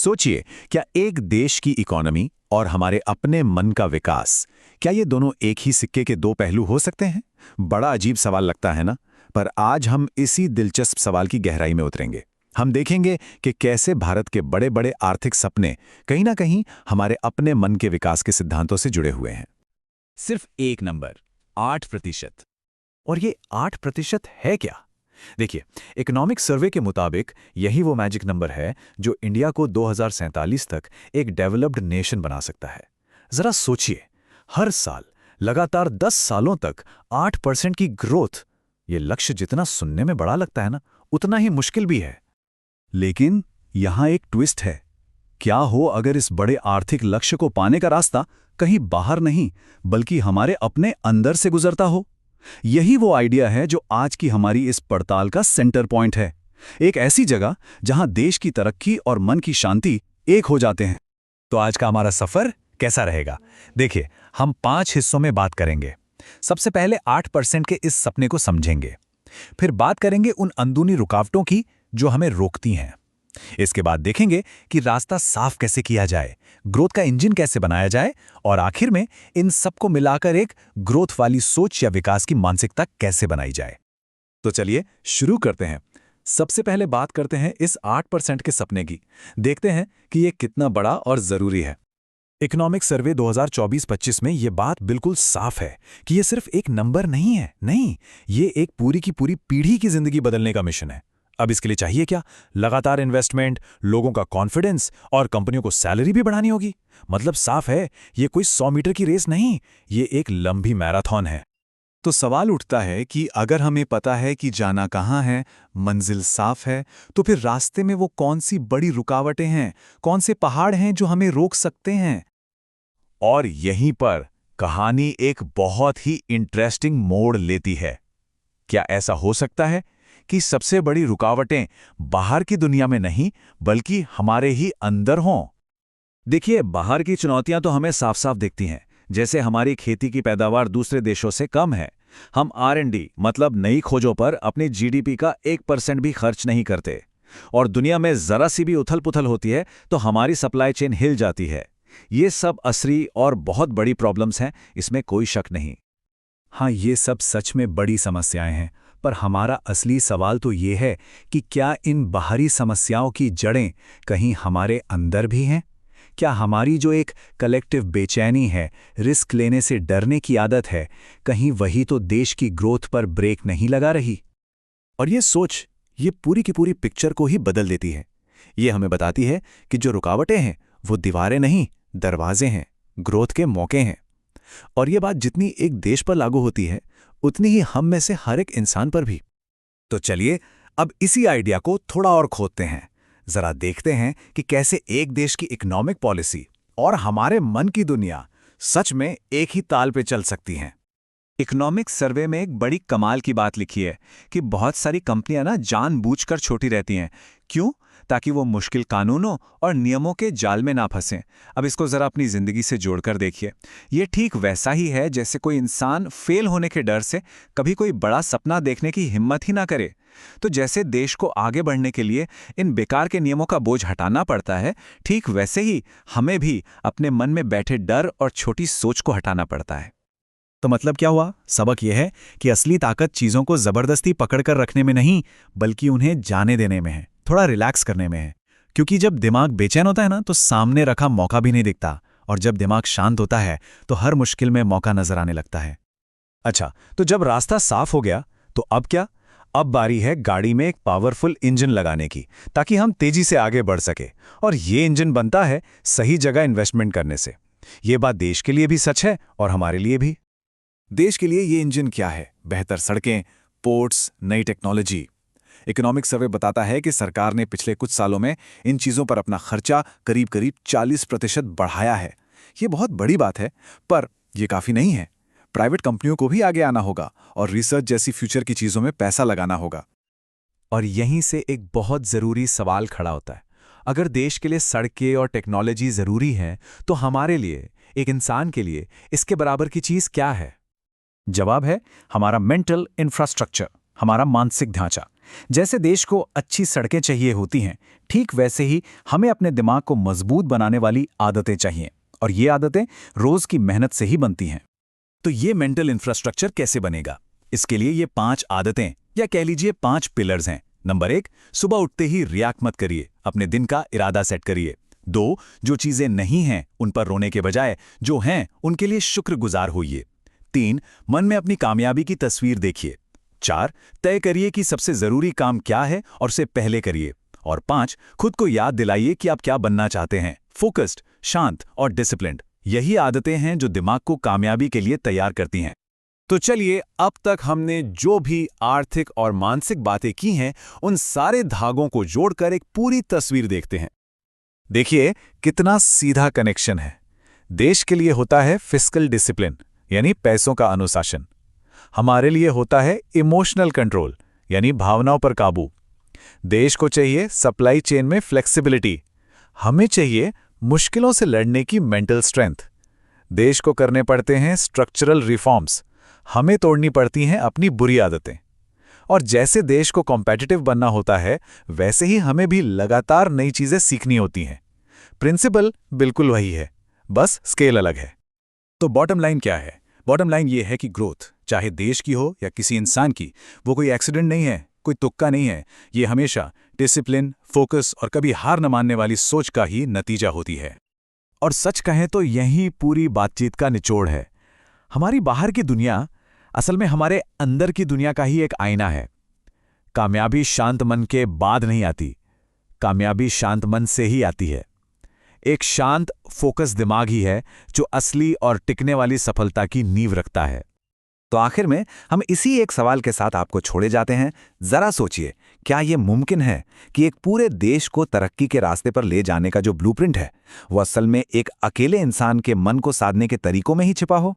सोचिए, क्या एक देश की इकोनॉमी और हमारे अपने मन का विकास, क्या ये दोनों एक ही सिक्के के दो पहलू हो सकते हैं? बड़ा अजीब सवाल लगता है ना? पर आज हम इसी दिलचस्प सवाल की गहराई में उतरेंगे। हम देखेंगे कि कैसे भारत के बड़े बड़े आर्थिक सपने कहीं ना कहीं हमारे अपने मन के विकास के सिद्धांतों से जुड़े हुए हैं। सिर्फ एक नंबर, 8%। और ये 8% है क्या? देखिए, इकोनॉमिक सर्वे के मुताबिक यही वो मैजिक नंबर है जो इंडिया को 2047 तक एक डेवलप्ड नेशन बना सकता है। जरा सोचिए, हर साल लगातार 10 सालों तक 8% की ग्रोथ, ये लक्ष्य जितना सुनने में बड़ा लगता है ना, उतना ही मुश्किल भी है। लेकिन यहां एक ट्विस्ट है। क्या हो अगर इस बड़े आर्थिक लक्ष्य को पाने का रास्ता कहीं बाहर नहीं बल्कि हमारे अपने अंदर से गुजरता हो? यही वो आइडिया है जो आज की हमारी इस पड़ताल का सेंटर पॉइंट है। एक ऐसी जगह जहां देश की तरक्की और मन की शांति एक हो जाते हैं। तो आज का हमारा सफर कैसा रहेगा? देखिए, हम 5 हिस्सों में बात करेंगे। सबसे पहले 8% के इस सपने को समझेंगे। फिर बात करेंगे उन अंदरूनी रुकावटों की जो हमें रोकती हैं। इसके बाद देखेंगे कि रास्ता साफ कैसे किया जाए, ग्रोथ का इंजन कैसे बनाया जाए, और आखिर में इन सबको मिलाकर एक ग्रोथ वाली सोच या विकास की मानसिकता कैसे बनाई जाए। तो चलिए शुरू करते हैं। सबसे पहले बात करते हैं इस 8% के सपने की। देखते हैं कि ये कितना बड़ा और जरूरी है। इकोनॉमिक सर्वे 2024-25 में ये बात बिल्कुल साफ है कि ये सिर्फ एक नंबर नहीं है। नहीं, ये एक पूरी की पूरी पीढ़ी की जिंदगी बदलने का मिशन है। अब इसके लिए चाहिए क्या? लगातार इन्वेस्टमेंट, लोगों का कॉन्फिडेंस और कंपनियों को सैलरी भी बढ़ानी होगी। मतलब साफ है, ये कोई 100 मीटर की रेस नहीं, ये एक लंबी मैराथन है। तो सवाल उठता है कि अगर हमें पता है कि जाना कहाँ है, मंजिल साफ है, तो फिर रास्ते में वो कौन सी बड़ी रुकावटें हैं, कौन से पहाड़ हैं जो हमें रोक सकते हैं? और यहीं पर कहानी एक बहुत ही इंटरेस्टिंग मोड़ लेती है। क्या ऐसा हो सकता है कि सबसे बड़ी रुकावटें बाहर की दुनिया में नहीं बल्कि हमारे ही अंदर हों? देखिए, बाहर की चुनौतियां तो हमें साफ साफ दिखती हैं। जैसे हमारी खेती की पैदावार दूसरे देशों से कम है। हम R&D मतलब नई खोजों पर अपनी GDP का 1% भी खर्च नहीं करते। और दुनिया में जरा सी भी उथल पुथल होती है तो हमारी सप्लाई चेन हिल जाती है। ये सब असली और बहुत बड़ी प्रॉब्लम्स हैं, इसमें कोई शक नहीं। हाँ, ये सब सच में बड़ी समस्याएं हैं, पर हमारा असली सवाल तो ये है कि क्या इन बाहरी समस्याओं की जड़ें कहीं हमारे अंदर भी हैं? क्या हमारी जो एक कलेक्टिव बेचैनी है, रिस्क लेने से डरने की आदत है, कहीं वही तो देश की ग्रोथ पर ब्रेक नहीं लगा रही? और ये सोच, ये पूरी की पूरी पिक्चर को ही बदल देती है। ये हमें बताती है कि जो रुकावटें हैं वो दीवारें नहीं, दरवाजे हैं, ग्रोथ के मौके हैं। और ये बात जितनी एक देश पर लागू होती है उतनी ही हम में से हर एक इंसान पर भी। तो चलिए अब इसी आइडिया को थोड़ा और खोदते हैं। जरा देखते हैं कि कैसे एक देश की इकोनॉमिक पॉलिसी और हमारे मन की दुनिया सच में एक ही ताल पे चल सकती हैं। इकोनॉमिक सर्वे में एक बड़ी कमाल की बात लिखी है कि बहुत सारी कंपनियां ना जानबूझकर छोटी रहती हैं। क्यों? ताकि वो मुश्किल कानूनों और नियमों के जाल में ना फंसें। अब इसको जरा अपनी जिंदगी से जोड़कर देखिए। ये ठीक वैसा ही है जैसे कोई इंसान फेल होने के डर से कभी कोई बड़ा सपना देखने की हिम्मत ही ना करे। तो जैसे देश को आगे बढ़ने के लिए इन बेकार के नियमों का बोझ हटाना पड़ता है, ठीक वैसे ही हमें भी अपने मन में बैठे डर और छोटी सोच को हटाना पड़ता है। तो मतलब क्या हुआ? सबक यह है कि असली ताकत चीज़ों को ज़बरदस्ती पकड़कर रखने में नहीं बल्कि उन्हें जाने देने में है, थोड़ा रिलैक्स करने में है। क्योंकि जब दिमाग बेचैन होता है ना तो सामने रखा मौका भी नहीं दिखता, और जब दिमाग शांत होता है तो हर मुश्किल में मौका नजर आने लगता है। अच्छा, तो जब रास्ता साफ हो गया तो अब क्या? अब बारी है गाड़ी में एक पावरफुल इंजन लगाने की, ताकि हम तेजी से आगे बढ़ सके। और ये इंजन बनता है सही जगह इन्वेस्टमेंट करने से। ये बात देश के लिए भी सच है और हमारे लिए भी। देश के लिए ये इंजन क्या है? बेहतर सड़कें, पोर्ट्स, नई टेक्नोलॉजी। इकोनॉमिक सर्वे बताता है कि सरकार ने पिछले कुछ सालों में इन चीज़ों पर अपना खर्चा करीब करीब 40% बढ़ाया है। ये बहुत बड़ी बात है, पर यह काफ़ी नहीं है। प्राइवेट कंपनियों को भी आगे आना होगा और रिसर्च जैसी फ्यूचर की चीज़ों में पैसा लगाना होगा। और यहीं से एक बहुत ज़रूरी सवाल खड़ा होता है। अगर देश के लिए सड़कें और टेक्नोलॉजी ज़रूरी है, तो हमारे लिए, एक इंसान के लिए, इसके बराबर की चीज़ क्या है? जवाब है हमारा मेंटल इंफ्रास्ट्रक्चर, हमारा मानसिक ढांचा। जैसे देश को अच्छी सड़कें चाहिए होती हैं, ठीक वैसे ही हमें अपने दिमाग को मजबूत बनाने वाली आदतें चाहिए, और ये आदतें रोज की मेहनत से ही बनती हैं। तो ये मेंटल इंफ्रास्ट्रक्चर कैसे बनेगा? इसके लिए ये 5 आदतें या कह लीजिए 5 पिलर्स हैं। नंबर 1, सुबह उठते ही रिएक्ट मत करिए, अपने दिन का इरादा सेट करिए। 2, जो चीजें नहीं हैं उन पर रोने के बजाय जो हैं उनके लिए शुक्रगुजार होइए। 3, मन में अपनी कामयाबी की तस्वीर देखिए। 4, तय करिए कि सबसे जरूरी काम क्या है और उसे पहले करिए। और 5, खुद को याद दिलाइए कि आप क्या बनना चाहते हैं, फोकस्ड, शांत और डिसिप्लिन्ड। यही आदतें हैं जो दिमाग को कामयाबी के लिए तैयार करती हैं। तो चलिए, अब तक हमने जो भी आर्थिक और मानसिक बातें की हैं, उन सारे धागों को जोड़कर एक पूरी तस्वीर देखते हैं। देखिए कितना सीधा कनेक्शन है। देश के लिए होता है फिस्कल डिसिप्लिन, यानी पैसों का अनुशासन। हमारे लिए होता है इमोशनल कंट्रोल, यानी भावनाओं पर काबू। देश को चाहिए सप्लाई चेन में फ्लेक्सिबिलिटी। हमें चाहिए मुश्किलों से लड़ने की मेंटल स्ट्रेंथ। देश को करने पड़ते हैं स्ट्रक्चरल रिफॉर्म्स, हमें तोड़नी पड़ती हैं अपनी बुरी आदतें। और जैसे देश को कॉम्पिटिटिव बनना होता है, वैसे ही हमें भी लगातार नई चीजें सीखनी होती हैं। प्रिंसिपल बिल्कुल वही है, बस स्केल अलग है। तो बॉटम लाइन क्या है? बॉटम लाइन ये है कि ग्रोथ, चाहे देश की हो या किसी इंसान की, वो कोई एक्सीडेंट नहीं है, कोई तुक्का नहीं है। ये हमेशा डिसिप्लिन, फोकस और कभी हार न मानने वाली सोच का ही नतीजा होती है। और सच कहें तो यही पूरी बातचीत का निचोड़ है। हमारी बाहर की दुनिया असल में हमारे अंदर की दुनिया का ही एक आईना है। कामयाबी शांत मन के बाद नहीं आती, कामयाबी शांत मन से ही आती है। एक शांत, फोकस दिमाग ही है जो असली और टिकने वाली सफलता की नींव रखता है। तो आखिर में हम इसी एक सवाल के साथ आपको छोड़े जाते हैं। जरा सोचिए, क्या यह मुमकिन है कि एक पूरे देश को तरक्की के रास्ते पर ले जाने का जो ब्लूप्रिंट है, वो असल में एक अकेले इंसान के मन को साधने के तरीकों में ही छिपा हो?